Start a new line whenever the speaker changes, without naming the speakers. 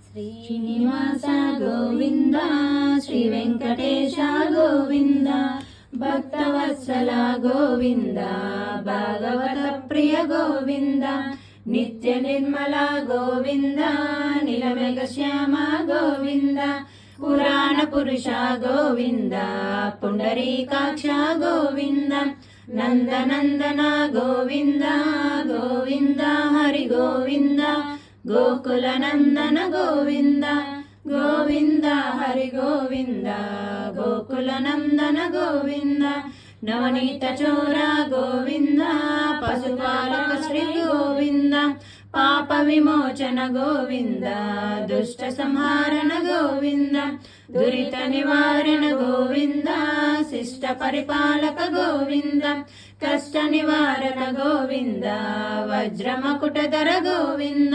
శ్రీనివాస గోవింద శ్రీ వెంకటేశ గోవింద భక్తవత్సల గోవింద భాగవత ప్రియ గోవింద నిత్య నిర్మల గోవింద నిలమెగ శ్యామ గోవింద పురాణ పురుష గోవింద పుండరీకాక్ష గోవింద నందనందన గోవింద గోవింద హరి గోవింద గోకుల నందన గోవింద గోవింద హరి గోవింద గోకుల నందన గోవింద నవనీత చోర గోవింద పశుపాలక శ్రీ గోవింద పాప విమోచన గోవింద దుష్ట సంహారణ గోవింద దురిత నివారణ గోవింద శిష్ట పరిపాలక గోవింద కష్ట నివారణ గోవింద వజ్రమకుటధర గోవింద